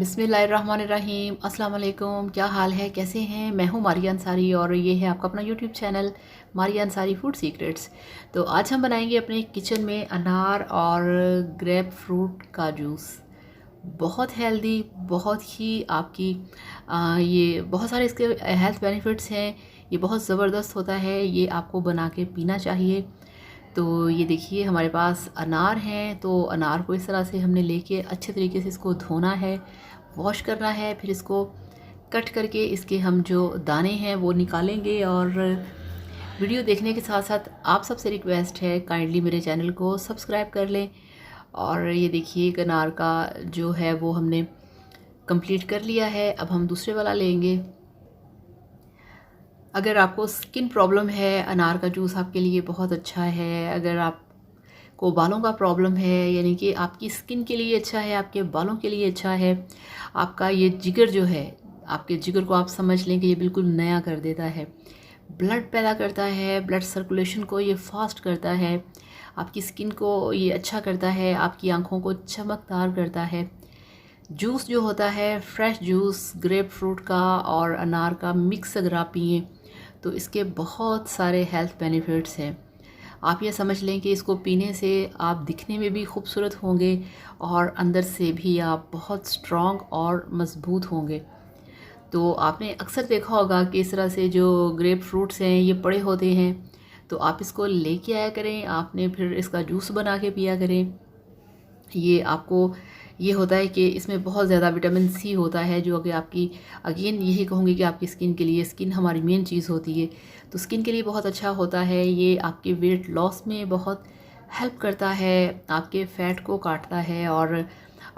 बिस्मिल्लाहिर्रहमानिर्रहीम। अस्सलाम वालेकुम। क्या हाल है, कैसे हैं? मैं हूं मारिया अंसारी और ये है आपका अपना YouTube channel Maria Ansari food secrets. तो आज हम बनाएंगे अपने किचन में अनार और ग्रेप फ्रूट का जूस। बहुत हेल्दी, बहुत ही आपकी ये बहुत सारे इसके हेल्थ बेनिफिट्स हैं। ये बहुत ज़बरदस्त होता है, ये आपको बना के पीना चाहिए। तो ये देखिए हमारे पास अनार हैं, तो अनार को इस तरह से हमने लेके अच्छे तरीके से इसको धोना है, वॉश करना है, फिर इसको कट करके इसके हम जो दाने हैं वो निकालेंगे। और वीडियो देखने के साथ साथ आप सबसे रिक्वेस्ट है काइंडली मेरे चैनल को सब्सक्राइब कर लें। और ये देखिए एक अनार का जो है वो हमने कंप्लीट कर लिया है। अब हम दूसरे वाला लेंगे। अगर आपको स्किन प्रॉब्लम है, अनार का जूस आपके लिए बहुत अच्छा है। अगर आपको बालों का प्रॉब्लम है, यानी कि आपकी स्किन के लिए अच्छा है, आपके बालों के लिए अच्छा है। आपका ये जिगर जो है, आपके जिगर को आप समझ लें कि ये बिल्कुल नया कर देता है, ब्लड पैदा करता है, ब्लड सर्कुलेशन को ये फास्ट करता है, आपकी स्किन को ये अच्छा करता है, आपकी आँखों को चमकदार करता है। जूस जो होता है, फ्रेश जूस ग्रेप फ्रूट का और अनार का मिक्स अगर आप पिएँ तो इसके बहुत सारे हेल्थ बेनिफिट्स हैं। आप ये समझ लें कि इसको पीने से आप दिखने में भी खूबसूरत होंगे और अंदर से भी आप बहुत स्ट्रॉन्ग और मज़बूत होंगे। तो आपने अक्सर देखा होगा कि इस तरह से जो ग्रेप फ्रूट्स हैं ये पड़े होते हैं, तो आप इसको लेके आया करें, आपने फिर इसका जूस बना के पिया करें। ये आपको ये होता है कि इसमें बहुत ज़्यादा विटामिन सी होता है, जो कि आपकी अगेन यही कहूँगी कि आपकी स्किन के लिए, स्किन हमारी मेन चीज़ होती है, तो स्किन के लिए बहुत अच्छा होता है। ये आपके वेट लॉस में बहुत हेल्प करता है, आपके फ़ैट को काटता है और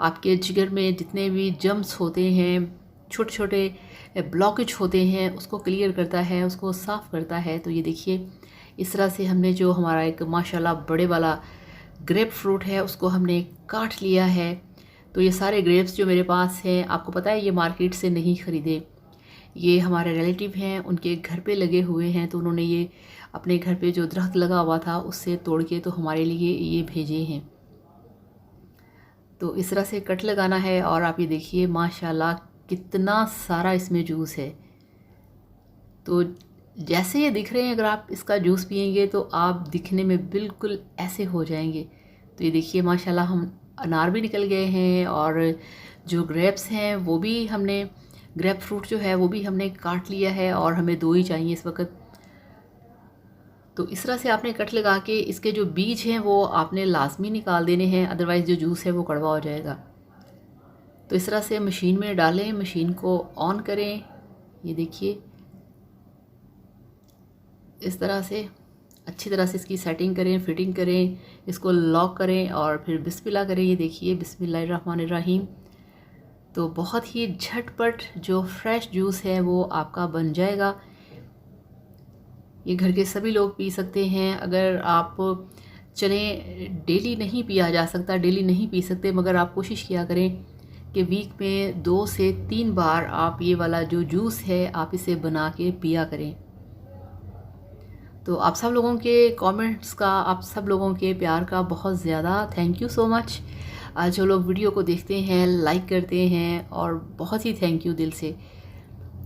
आपके जिगर में जितने भी जम्स होते हैं, छोटे छोटे ब्लॉकेज होते हैं, उसको क्लियर करता है, उसको साफ़ करता है। तो ये देखिए इस तरह से हमने जो हमारा एक माशाल्लाह बड़े वाला ग्रेप फ्रूट है उसको हमने काट लिया है। तो ये सारे ग्रेप्स जो मेरे पास हैं, आपको पता है ये मार्केट से नहीं ख़रीदे, ये हमारे रिलेटिव हैं, उनके घर पे लगे हुए हैं। तो उन्होंने ये अपने घर पे जो दरख्त लगा हुआ था उससे तोड़ के तो हमारे लिए ये भेजे हैं। तो इस तरह से कट लगाना है और आप ये देखिए माशाल्लाह कितना सारा इसमें जूस है। तो जैसे ये दिख रहे हैं, अगर आप इसका जूस पिएंगे तो आप दिखने में बिल्कुल ऐसे हो जाएंगे। तो ये देखिए माशाल्लाह हम अनार भी निकल गए हैं और जो ग्रेप्स हैं वो भी हमने, ग्रेप फ्रूट जो है वो भी हमने काट लिया है और हमें दो ही चाहिए इस वक्त। तो इस तरह से आपने कट लगा के इसके जो बीज हैं वो आपने लाजमी निकाल देने हैं, अदरवाइज़ जो जूस है वो कड़वा हो जाएगा। तो इस तरह से मशीन में डालें, मशीन को ऑन करें, ये देखिए इस तरह से अच्छी तरह से इसकी सेटिंग करें, फिटिंग करें, इसको लॉक करें और फिर बिस्मिल्लाह करें। ये देखिए बिस्मिल्लाहिर्रहमानिर्रहीम। तो बहुत ही झटपट जो फ्रेश जूस है वो आपका बन जाएगा। ये घर के सभी लोग पी सकते हैं। अगर आप चलें, डेली नहीं पिया जा सकता, डेली नहीं पी सकते, मगर आप कोशिश किया करें कि वीक में 2 से 3 बार आप ये वाला जो जूस है आप इसे बना के पिया करें। तो आप सब लोगों के कमेंट्स का, आप सब लोगों के प्यार का बहुत ज़्यादा थैंक यू सो मच। जो लोग वीडियो को देखते हैं, लाइक करते हैं, और बहुत ही थैंक यू दिल से।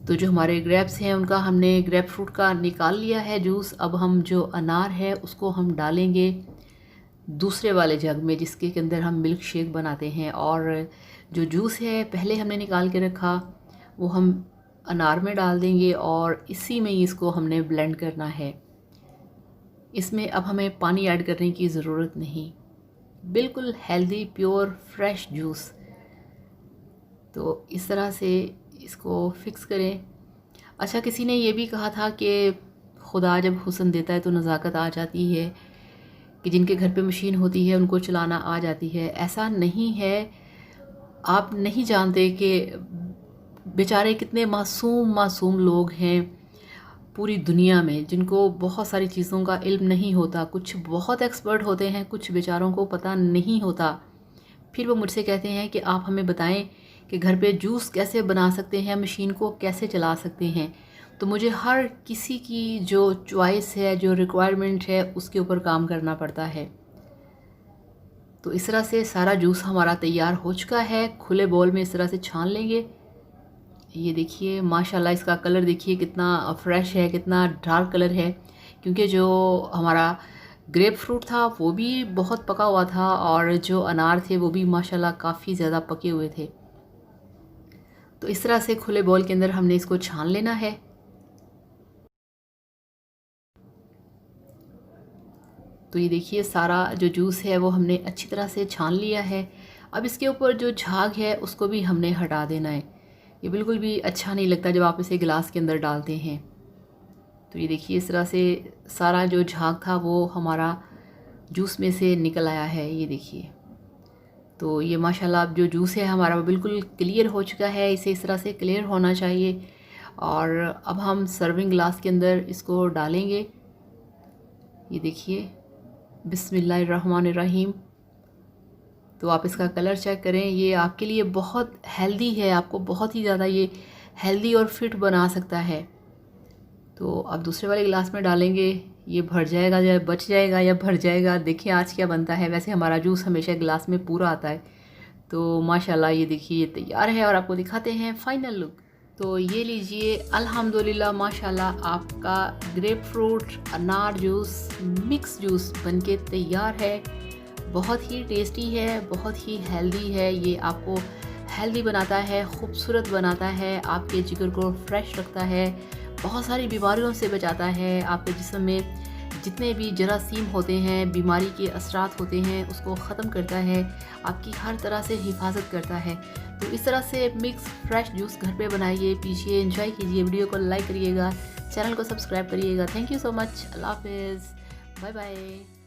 तो जो हमारे ग्रेप्स हैं उनका हमने ग्रेप फ्रूट का निकाल लिया है जूस। अब हम जो अनार है उसको हम डालेंगे दूसरे वाले जग में जिसके के अंदर हम मिल्क शेक बनाते हैं, और जो जूस है पहले हमने निकाल के रखा वो हम अनार में डाल देंगे और इसी में ही इसको हमने ब्लेंड करना है। इसमें अब हमें पानी ऐड करने की ज़रूरत नहीं, बिल्कुल हेल्दी प्योर फ्रेश जूस। तो इस तरह से इसको फिक्स करें। अच्छा, किसी ने ये भी कहा था कि खुदा जब हुस्न देता है तो नज़ाकत आ जाती है, कि जिनके घर पे मशीन होती है उनको चलाना आ जाती है। ऐसा नहीं है, आप नहीं जानते कि बेचारे कितने मासूम मासूम लोग हैं पूरी दुनिया में जिनको बहुत सारी चीज़ों का इल्म नहीं होता। कुछ बहुत एक्सपर्ट होते हैं, कुछ बेचारों को पता नहीं होता। फिर वो मुझसे कहते हैं कि आप हमें बताएं कि घर पे जूस कैसे बना सकते हैं, मशीन को कैसे चला सकते हैं। तो मुझे हर किसी की जो चॉइस है, जो रिक्वायरमेंट है, उसके ऊपर काम करना पड़ता है। तो इस तरह से सारा जूस हमारा तैयार हो चुका है। खुले बाउल में इस तरह से छान लेंगे। ये देखिए माशाल्लाह इसका कलर देखिए कितना फ्रेश है, कितना डार्क कलर है, क्योंकि जो हमारा ग्रेप फ्रूट था वो भी बहुत पका हुआ था और जो अनार थे वो भी माशाल्लाह काफ़ी ज़्यादा पके हुए थे। तो इस तरह से खुले बाउल के अंदर हमने इसको छान लेना है। तो ये देखिए सारा जो जूस है वो हमने अच्छी तरह से छान लिया है। अब इसके ऊपर जो झाग है उसको भी हमने हटा देना है। ये बिल्कुल भी अच्छा नहीं लगता जब आप इसे गिलास के अंदर डालते हैं। तो ये देखिए इस तरह से सारा जो झाग था वो हमारा जूस में से निकल आया है। ये देखिए, तो ये माशाल्लाह अब जो जूस है हमारा वो बिल्कुल क्लियर हो चुका है। इसे इस तरह से क्लियर होना चाहिए। और अब हम सर्विंग ग्लास के अंदर इसको डालेंगे। ये देखिए बिस्मिल्लाहिर्रहमानिर्रहीम। तो आप इसका कलर चेक करें, ये आपके लिए बहुत हेल्दी है, आपको बहुत ही ज़्यादा ये हेल्दी और फिट बना सकता है। तो अब दूसरे वाले गिलास में डालेंगे। ये भर जाएगा या बच जाएगा या भर जाएगा, देखिए आज क्या बनता है। वैसे हमारा जूस हमेशा गिलास में पूरा आता है। तो माशाल्लाह ये देखिए ये तैयार है और आपको दिखाते हैं फाइनल लुक। तो ये लीजिए अल्हम्दुलिल्लाह माशाल्लाह आपका ग्रेप फ्रूट अनार जूस मिक्स जूस बनके तैयार है। बहुत ही टेस्टी है, बहुत ही हेल्दी है। ये आपको हेल्दी बनाता है, खूबसूरत बनाता है, आपके जिगर को फ्रेश रखता है, बहुत सारी बीमारियों से बचाता है। आपके जिस्म में जितने भी जरासीम होते हैं, बीमारी के असरात होते हैं, उसको ख़त्म करता है, आपकी हर तरह से हिफाजत करता है। तो इस तरह से मिक्स फ्रेश जूस घर पे बनाइए, पीजिए, एंजॉय कीजिए। वीडियो को लाइक करिएगा, चैनल को सब्सक्राइब करिएगा। Thank you so much. अल्लाह हाफिज़, बाय बाय।